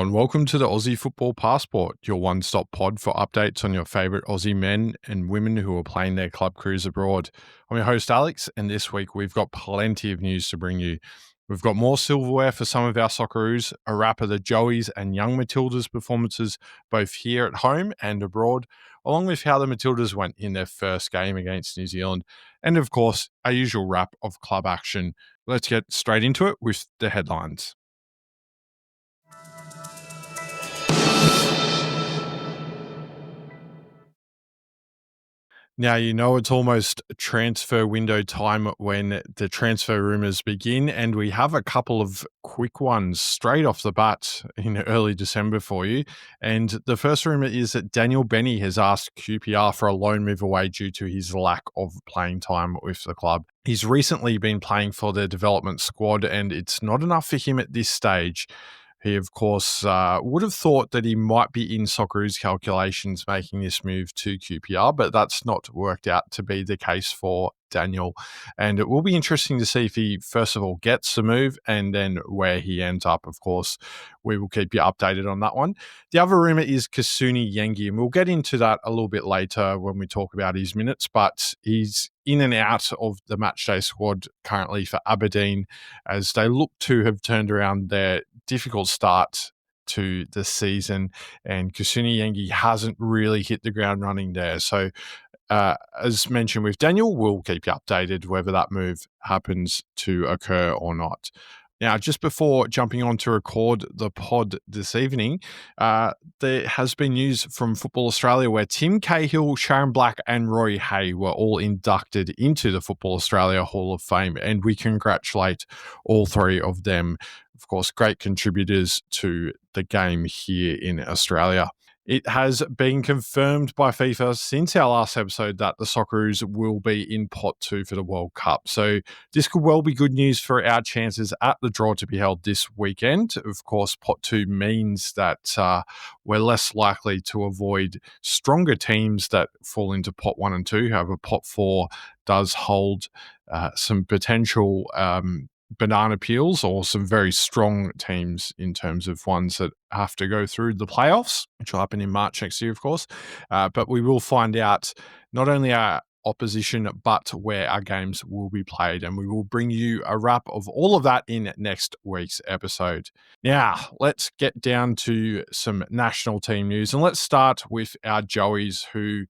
everyone. Welcome to the Aussie Football Passport, your one-stop pod for updates on your favourite Aussie men and women who are playing their club careers abroad. I'm your host, Alex, and this week we've got plenty of news to bring you. We've got more silverware for some of our Socceroos, a wrap of the Joeys and young Matildas performances both here at home and abroad, along with how the Matildas went in their first game against New Zealand, and of course, our usual wrap of club action. Let's get straight into it with the headlines. Now, you know it's almost transfer window time when the transfer rumours begin, and we have a couple of quick ones straight off the bat in early December for you. And the first rumour is that Daniel Bennie has asked QPR for a loan move away due to his lack of playing time with the club. He's recently been playing for the development squad, and it's not enough for him at this stage. He, of course, would have thought that he might be in Socceroos calculations making this move to QPR, but that's not worked out to be the case for Daniel. And it will be interesting to see if he, first of all, gets the move and then where he ends up. Of course, we will keep you updated on that one. The other rumour is Kusini Yengi, and we'll get into that a little bit later when we talk about his minutes, but he's in and out of the matchday squad currently for Aberdeen as they look to have turned around their difficult start to the season, and Kusini Yengi hasn't really hit the ground running there. So as mentioned with Daniel, we'll keep you updated whether that move happens to occur or not. Now, just before jumping on to record the pod this evening, there has been news from Football Australia where Tim Cahill, Sharon Black and Roy Hay were all inducted into the Football Australia Hall of Fame, and we congratulate all three of them. Of course, great contributors to the game here in Australia. It has been confirmed by FIFA since our last episode that the Socceroos will be in pot 2 for the World Cup. So this could well be good news for our chances at the draw to be held this weekend. Of course, pot 2 means that we're less likely to avoid stronger teams that fall into pot 1 and 2. However, pot 4 does hold some potential banana peels or some very strong teams in terms of ones that have to go through the playoffs, which will happen in March next year, of course. But we will find out not only our opposition, but where our games will be played. And we will bring you a wrap of all of that in next week's episode. Now, let's get down to some national team news. And let's start with our Joeys, who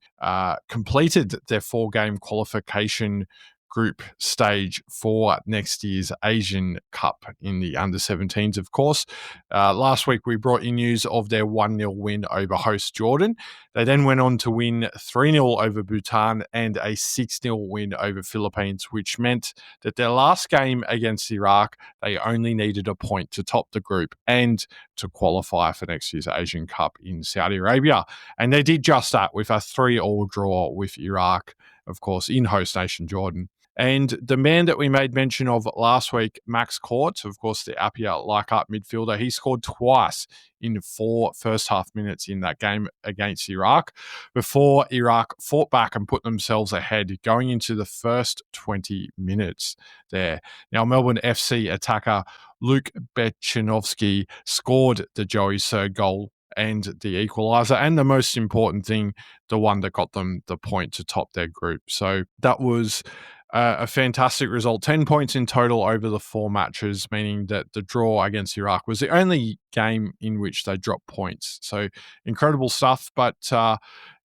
completed their 4-game qualification group stage for next year's Asian Cup in the under-17s, of course. Last week, we brought you news of their 1-0 win over host Jordan. They then went on to win 3-0 over Bhutan and a 6-0 win over Philippines, which meant that their last game against Iraq, they only needed a point to top the group and to qualify for next year's Asian Cup in Saudi Arabia. And they did just that with a 3-3 draw with Iraq, of course, in host nation Jordan. And the man that we made mention of last week, Max Court, of course, the Apia like-up midfielder, he scored twice in 4 first-half minutes in that game against Iraq before Iraq fought back and put themselves ahead going into the first 20 minutes there. Now, Melbourne FC attacker Luke Bechanovsky scored the Joey's third goal and the equaliser, and the most important thing, the one that got them the point to top their group. So that was a fantastic result. 10 points in total over the 4 matches, meaning that the draw against Iraq was the only game in which they dropped points. So incredible stuff, but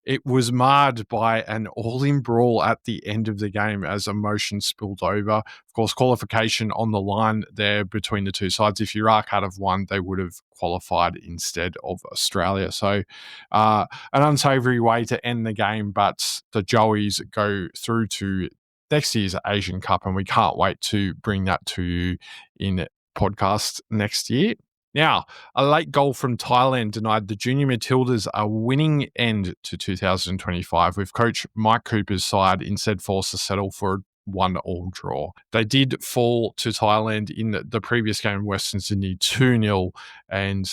it was marred by an all-in brawl at the end of the game as emotion spilled over. Of course, qualification on the line there between the two sides. If Iraq had have won, they would have qualified instead of Australia. So an unsavoury way to end the game, but the Joeys go through to next year's Asian Cup, and we can't wait to bring that to you in podcast next year. Now, a late goal from Thailand denied the junior Matildas a winning end to 2025, with coach Mike Cooper's side instead forced to settle for a 1-1 draw. They did fall to Thailand in the previous game in Western Sydney 2-0, and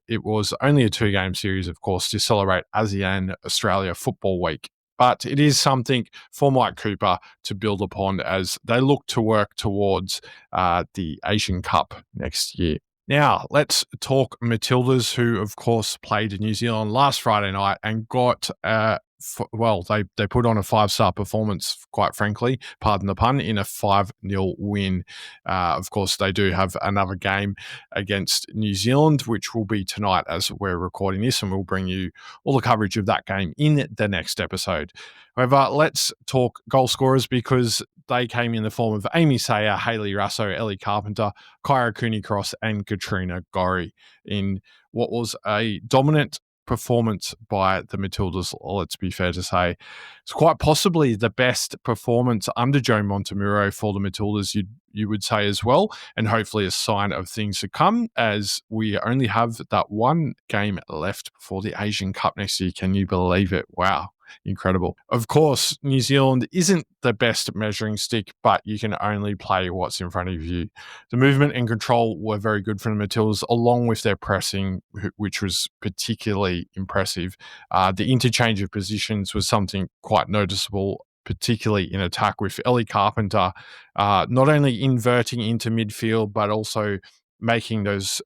it was only a 2-game series, of course, to celebrate ASEAN Australia Football Week. But it is something for Mike Cooper to build upon as they look to work towards the Asian Cup next year. Now, let's talk Matildas, who, of course, played New Zealand last Friday night and got, they put on a 5-star performance, quite frankly, pardon the pun, in a 5-0 win. Of course, they do have another game against New Zealand, which will be tonight as we're recording this, and we'll bring you all the coverage of that game in the next episode. However, let's talk goal scorers because they came in the form of Amy Sayer, Hayley Rasso, Ellie Carpenter, Kyra Cooney-Cross and Katrina Gorry in what was a dominant performance by the Matildas, let's be fair to say. It's quite possibly the best performance under Joe Montemuro for the Matildas, you would say as well, and hopefully a sign of things to come as we only have that one game left before the Asian Cup next year. Can you believe it? Wow. Incredible. Of course, New Zealand isn't the best measuring stick, but you can only play what's in front of you. The movement and control were very good from the Matildas, along with their pressing, which was particularly impressive. The interchange of positions was something quite noticeable, particularly in attack, with Ellie Carpenter not only inverting into midfield, but also making those,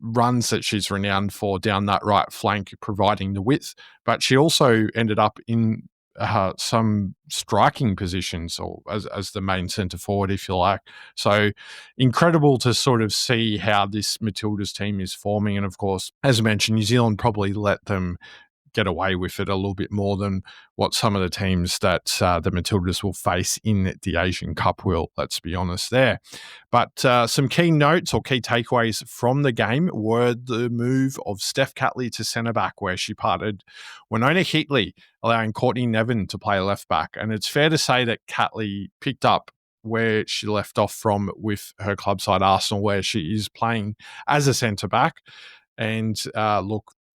runs that she's renowned for down that right flank, providing the width. But she also ended up in some striking positions, or as the main centre forward, if you like. So incredible to sort of see how this Matildas team is forming. And of course, as I mentioned, New Zealand probably let them get away with it a little bit more than what some of the teams that the Matildas will face in the Asian Cup will, let's be honest there. But some key notes or key takeaways from the game were the move of Steph Catley to centre-back, where she parted Winona Heatley, allowing Courtney Nevin to play left-back. And it's fair to say that Catley picked up where she left off from with her club side Arsenal, where she is playing as a centre-back. And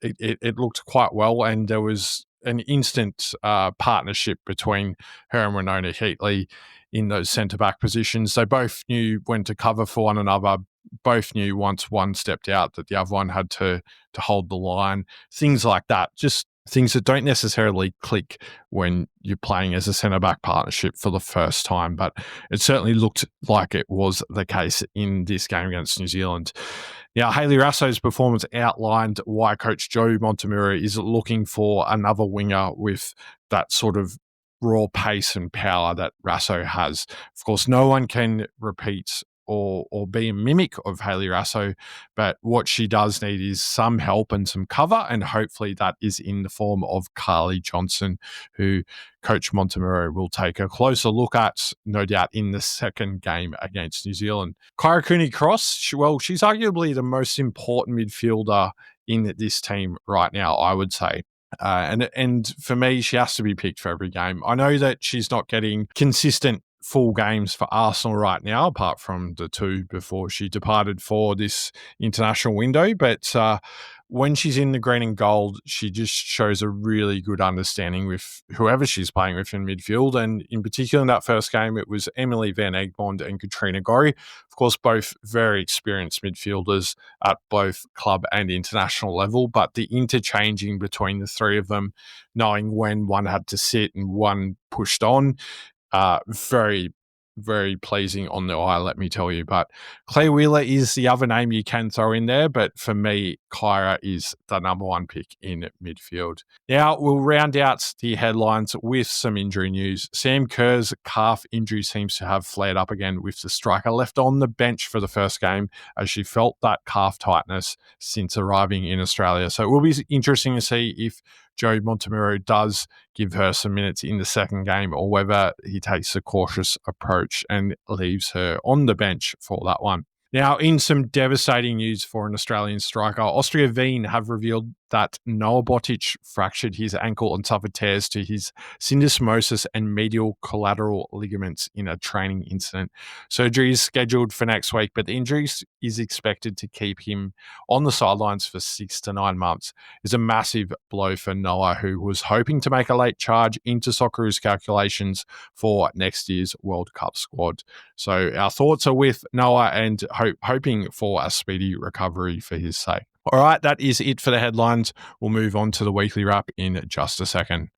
it looked quite well, and there was an instant partnership between her and Winona Heatley in those centre-back positions. They both knew when to cover for one another, both knew once one stepped out that the other one had to hold the line, things like that. Just things that don't necessarily click when you're playing as a centre-back partnership for the first time, but it certainly looked like it was the case in this game against New Zealand. Now, Hayley Rasso's performance outlined why Coach Joe Montemuro is looking for another winger with that sort of raw pace and power that Rasso has. Of course, no one can repeat or be a mimic of Hayley Rasso, but what she does need is some help and some cover, and hopefully that is in the form of Carly Johnson, who Coach Montemuro will take a closer look at, no doubt, in the second game against New Zealand. Kyra Cooney-Cross, she's arguably the most important midfielder in this team right now, I would say. And for me, she has to be picked for every game. I know that she's not getting consistent full games for Arsenal right now, apart from the two before she departed for this international window. But when she's in the green and gold, she just shows a really good understanding with whoever she's playing with in midfield. And in particular, in that first game, it was Emily Van Egmond and Katrina Gorry. Of course, both very experienced midfielders at both club and international level, but the interchanging between the three of them, knowing when one had to sit and one pushed on, very, very pleasing on the eye, let me tell you. But Claire Wheeler is the other name you can throw in there, but for me, Kyra is the number one pick in midfield. Now, we'll round out the headlines with some injury news. Sam Kerr's calf injury seems to have flared up again, with the striker left on the bench for the first game as she felt that calf tightness since arriving in Australia. So it will be interesting to see if Joe Montemuro does give her some minutes in the second game, or whether he takes a cautious approach and leaves her on the bench for that one. Now, in some devastating news for an Australian striker, Austria Wien have revealed that Noah Botic fractured his ankle and suffered tears to his syndesmosis and medial collateral ligaments in a training incident. Surgery is scheduled for next week, but the injury is expected to keep him on the sidelines for 6 to 9 months. It's a massive blow for Noah, who was hoping to make a late charge into Socceroos calculations for next year's World Cup squad. So our thoughts are with Noah and hoping for a speedy recovery for his sake. All right, that is it for the headlines. We'll move on to the weekly wrap in just a second.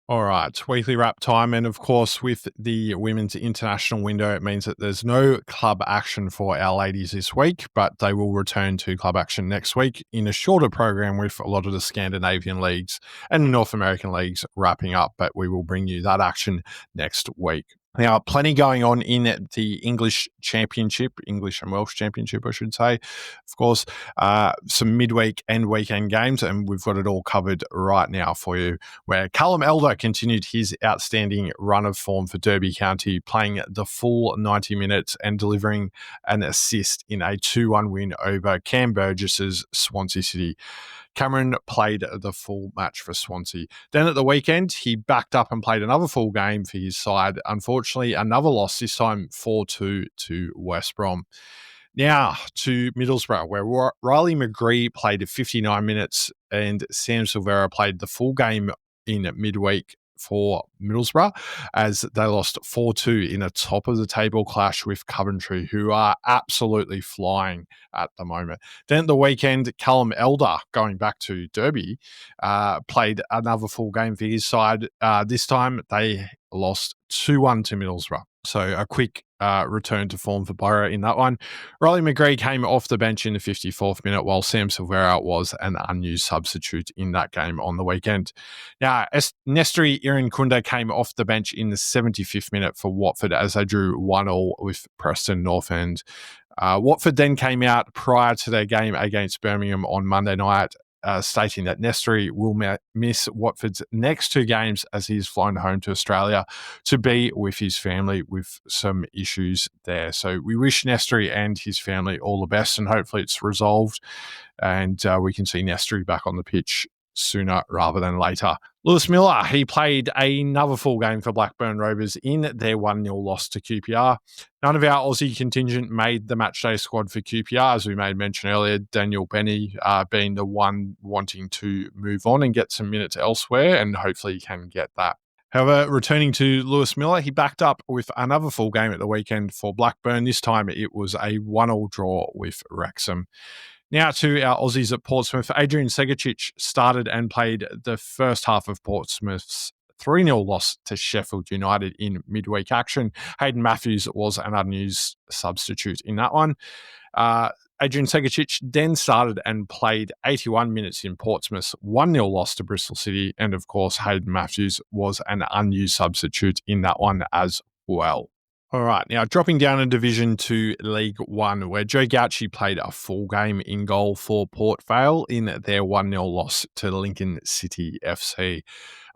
All right, weekly wrap time. And of course, with the women's international window, it means that there's no club action for our ladies this week, but they will return to club action next week in a shorter program with a lot of the Scandinavian leagues and the North American leagues wrapping up. But we will bring you that action next week. Now, plenty going on in the English Championship, English and Welsh Championship, I should say. Of course, some midweek and weekend games, and we've got it all covered right now for you, where Callum Elder continued his outstanding run of form for Derby County, playing the full 90 minutes and delivering an assist in a 2-1 win over Cam Burgess's Swansea City. Cameron played the full match for Swansea. Then at the weekend, he backed up and played another full game for his side. Unfortunately, another loss, this time 4-2 to West Brom. Now to Middlesbrough, where Riley McGree played 59 minutes and Sam Silverware played the full game in midweek for Middlesbrough as they lost 4-2 in a top-of-the-table clash with Coventry, who are absolutely flying at the moment. Then at the weekend, Callum Elder, going back to Derby, played another full game for his side. This time, they lost 2-1 to Middlesbrough. So a quick return to form for Borough in that one. Riley McGree came off the bench in the 54th minute, while Sam Silvera was an unused substitute in that game on the weekend. Now, Nestri Irankunda came off the bench in the 75th minute for Watford as they drew 1-1 with Preston North End. Watford then came out prior to their game against Birmingham on Monday night, stating that Nestri will miss Watford's next two games as he's flown home to Australia to be with his family with some issues there. So we wish Nestri and his family all the best, and hopefully it's resolved and we can see Nestri back on the pitch sooner rather than later. Lewis Miller, he played another full game for Blackburn Rovers in their 1-0 loss to QPR. None of our Aussie contingent made the matchday squad for QPR, as we made mention earlier, Daniel Bennie being the one wanting to move on and get some minutes elsewhere, and hopefully he can get that. However, returning to Lewis Miller, he backed up with another full game at the weekend for Blackburn. This time it was a 1-1 draw with Wrexham. Now to our Aussies at Portsmouth. Adrian Segicic started and played the first half of Portsmouth's 3-0 loss to Sheffield United in midweek action. Hayden Matthews was an unused substitute in that one. Adrian Segicic then started and played 81 minutes in Portsmouth's 1-0 loss to Bristol City. And of course, Hayden Matthews was an unused substitute in that one as well. All right, now dropping down a division to League One, where Joe Gauci played a full game in goal for Port Vale in their 1-0 loss to Lincoln City FC.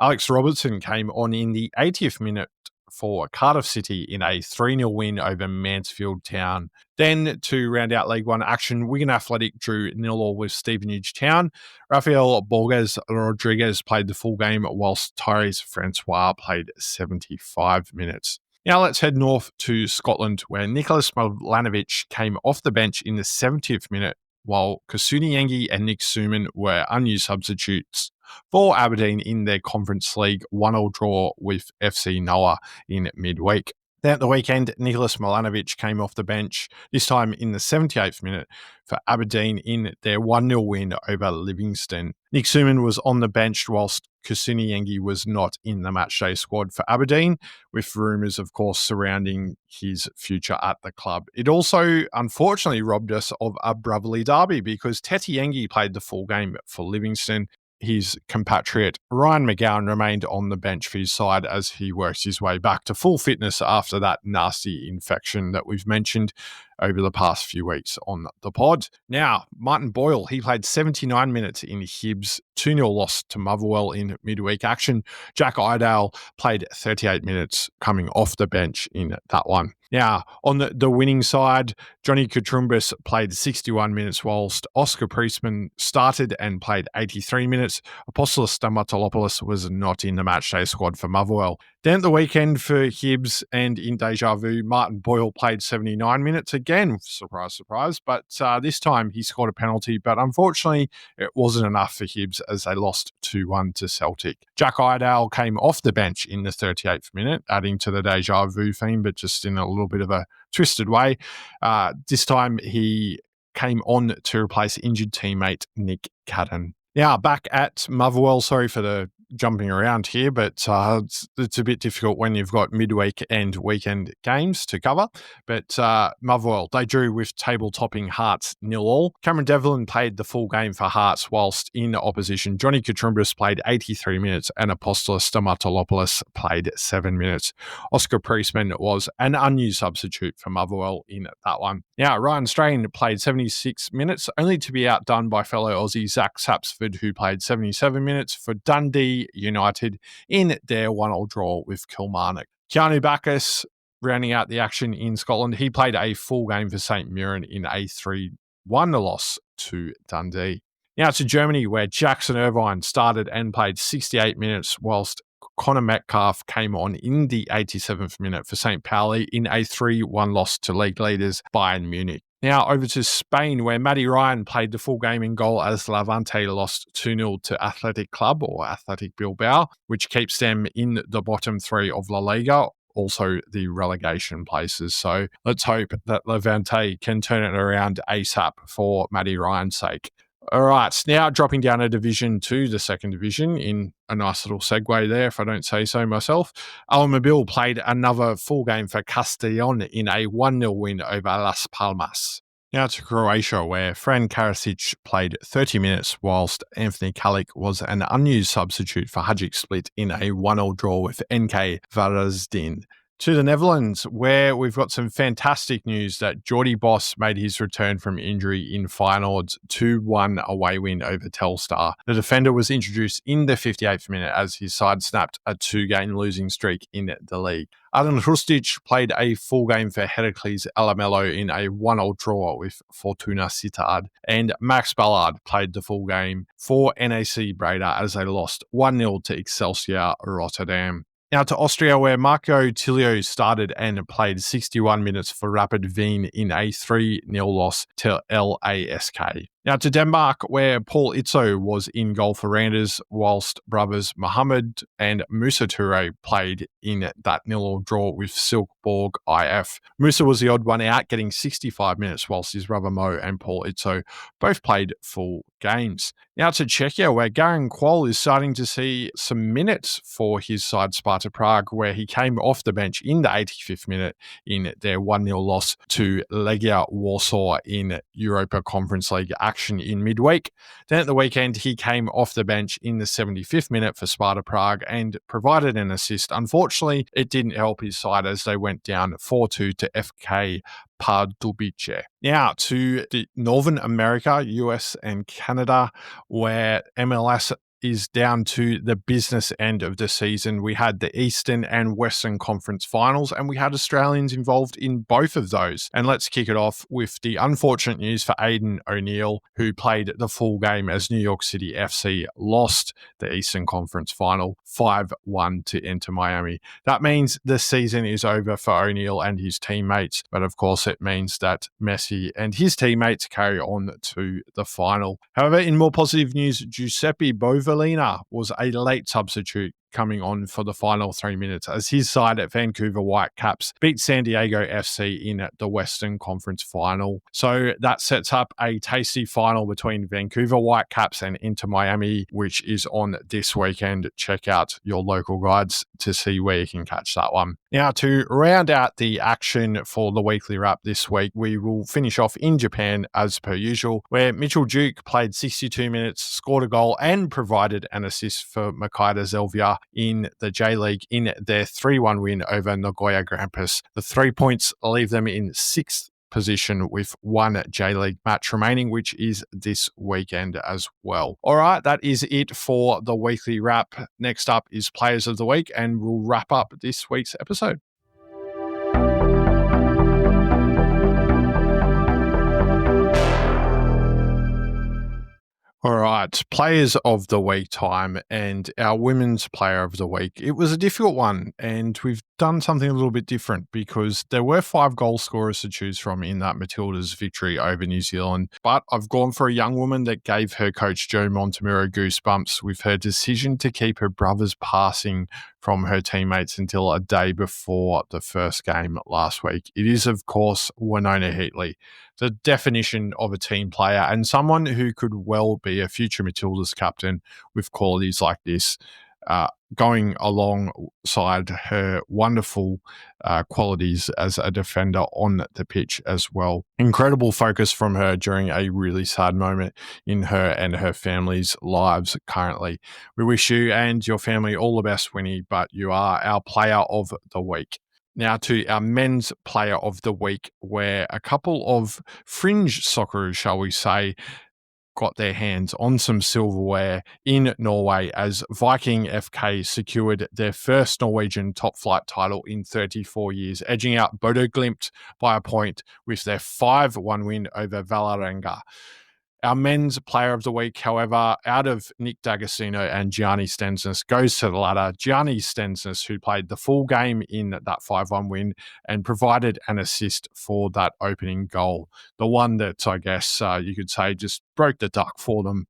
Alex Robertson came on in the 80th minute for Cardiff City in a 3-0 win over Mansfield Town. Then to round out League One action, Wigan Athletic drew 0-0 with Stevenage Town. Rafael Borges Rodriguez played the full game, whilst Tyrese Francois played 75 minutes. Now let's head north to Scotland, where Nicholas Milanovic came off the bench in the 70th minute, while Kusini Yengi and Nick Suman were unused substitutes for Aberdeen in their Conference League 1-1 draw with FC Noah in midweek. Then at the weekend, Nicholas Milanovic came off the bench, this time in the 78th minute, for Aberdeen in their 1-0 win over Livingston. Nick Suman was on the bench whilst Kusini Yengi was not in the matchday squad for Aberdeen, with rumours, of course, surrounding his future at the club. It also, unfortunately, robbed us of a brotherly derby because Teti Yengi played the full game for Livingston. His compatriot Ryan McGowan remained on the bench for his side as he works his way back to full fitness after that nasty infection that we've mentioned over the past few weeks on the pod. Now, Martin Boyle, he played 79 minutes in Hibs' 2-0 loss to Motherwell in midweek action. Jack Iredale played 38 minutes coming off the bench in that one. Now, on the winning side, Johnny Katrumbis played 61 minutes, whilst Oscar Priestman started and played 83 minutes. Apostolos Stamatolopoulos was not in the matchday squad for Motherwell. Then at the weekend for Hibs and in Deja Vu, Martin Boyle played 79 minutes again, surprise, surprise, but this time he scored a penalty, but unfortunately it wasn't enough for Hibs as they lost 2-1 to Celtic. Jack Iredale came off the bench in the 38th minute, adding to the Deja Vu theme, but just in a little bit of a twisted way. This time he came on to replace injured teammate Nick Cadden. Now, back at Motherwell, sorry for the jumping around here, but it's a bit difficult when you've got midweek and weekend games to cover. But Motherwell, they drew with table-topping Hearts 0-0. Cameron Devlin played the full game for Hearts whilst in opposition. Johnny Katrumbis played 83 minutes and Apostolos Stamatolopoulos played 7 minutes. Oscar Priestman was an unused substitute for Motherwell in that one. Now, Ryan Strain played 76 minutes, only to be outdone by fellow Aussie Zach Sapsford, who played 77 minutes for Dundee United in their 1-1 draw with Kilmarnock. Keanu Bacchus rounding out the action in Scotland. He played a full game for St Mirren in a 3-1 loss to Dundee. Now to Germany, where Jackson Irvine started and played 68 minutes, whilst Connor Metcalf came on in the 87th minute for St. Pauli in a 3-1 loss to league leaders Bayern Munich. Now over to Spain, where Matty Ryan played the full game in goal as Levante lost 2-0 to Athletic Club or Athletic Bilbao, which keeps them in the bottom three of La Liga, also the relegation places. So let's hope that Levante can turn it around ASAP for Matty Ryan's sake. All right, now dropping down a division to the second division in a nice little segue there, if I don't say so myself. Almobil played another full game for Castellon in a 1-0 win over Las Palmas. Now to Croatia, where Fran Karasic played 30 minutes, whilst Anthony Kalic was an unused substitute for Hajduk Split in a 1-0 draw with NK Varazdin. To the Netherlands, where we've got some fantastic news that Jordy Boss made his return from injury in Feyenoord's 2-1 away win over Telstar. The defender was introduced in the 58th minute as his side snapped a 2-game losing streak in the league. Aden Hrustic played a full game for Heracles Alamello in a 1-0 draw with Fortuna Sittard, and Max Ballard played the full game for NAC Breda as they lost 1-0 to Excelsior Rotterdam. Now to Austria, where Marco Tilio started and played 61 minutes for Rapid Wien in a 3-0 loss to LASK. Now to Denmark, where Paul Itzo was in goal for Randers, whilst brothers Mohammed and Musa Toure played in that 0-0 draw with Silkeborg IF. Musa was the odd one out, getting 65 minutes, whilst his brother Mo and Paul Itzo both played full games. Now to Czechia, where Garan Quol is starting to see some minutes for his side Sparta Prague, where he came off the bench in the 85th minute in their 1-0 loss to Legia Warsaw in Europa Conference League action in midweek. Then at the weekend, he came off the bench in the 75th minute for Sparta Prague and provided an assist. Unfortunately, it didn't help his side as they went down 4-2 to FK Pardubice. Now to the Northern America, US and Canada, where MLS is down to the business end of the season. We had the Eastern and Western Conference finals, and we had Australians involved in both of those. And let's kick it off with the unfortunate news for Aidan O'Neill, who played the full game as New York City FC lost the Eastern Conference final 5-1 to Inter Miami. That means the season is over for O'Neill and his teammates, but of course it means that Messi and his teammates carry on to the final. However, in more positive news, Giuseppe Bovalina was a late substitute coming on for the final 3 minutes as his side at Vancouver Whitecaps beat San Diego FC in the Western Conference final. So that sets up a tasty final between Vancouver Whitecaps and Inter Miami, which is on this weekend. Check out your local guides to see where you can catch that one. Now, to round out the action for the weekly wrap this week, we will finish off in Japan as per usual, where Mitchell Duke played 62 minutes, scored a goal and provided an assist for Makita Zelvia in the J-League in their 3-1 win over Nagoya Grampus. The 3 points leave them in 6th position with one J-League match remaining, which is this weekend as well. All right, that is it for the weekly wrap. Next up is Players of the Week, and we'll wrap up this week's episode. All right, Players of the Week time, and our Women's Player of the Week. It was a difficult one, and we've done something a little bit different because there were 5 goal scorers to choose from in that Matildas victory over New Zealand. But I've gone for a young woman that gave her coach Joe Montemuro goosebumps with her decision to keep her brothers passing from her teammates until a day before the first game last week. It is, of course, Winona Heatley, the definition of a team player and someone who could well be a future Matildas captain with qualities like this. going alongside her wonderful qualities as a defender on the pitch as well. Incredible focus from her during a really sad moment in her and her family's lives currently. We wish you and your family all the best, Winnie, but you are our player of the week. Now to our men's player of the week, where a couple of fringe Socceroos, shall we say, got their hands on some silverware in Norway as Viking FK secured their first Norwegian top flight title in 34 years, edging out Bodø Glimt by a point with their 5-1 win over Vålerenga. Our men's player of the week, however, out of Nick D'Agostino and Gianni Stensnes, goes to the latter. Gianni Stensnes, who played the full game in that 5-1 win and provided an assist for that opening goal. The one that, I guess, you could say just broke the duck for them,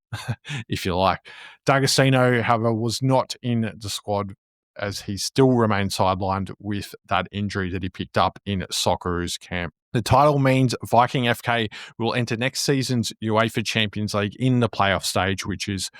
if you like. D'Agostino, however, was not in the squad as he still remains sidelined with that injury that he picked up in Socceroos camp. The title means Viking FK will enter next season's UEFA Champions League in the playoff stage, which is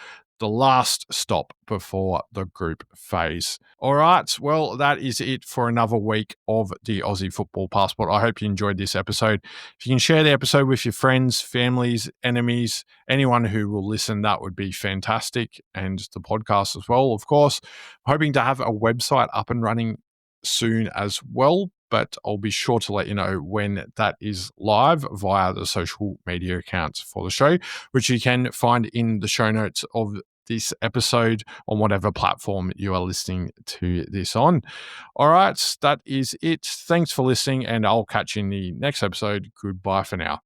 the last stop before the group phase. All right, well, that is it for another week of the Aussie Football Passport. I hope you enjoyed this episode. If you can share the episode with your friends, families, enemies, anyone who will listen, that would be fantastic. And the podcast as well, of course. I'm hoping to have a website up and running soon as well, but I'll be sure to let you know when that is live via the social media accounts for the show, which you can find in the show notes of this episode on whatever platform you are listening to this on. All right, that is it. Thanks for listening, and I'll catch you in the next episode. Goodbye for now.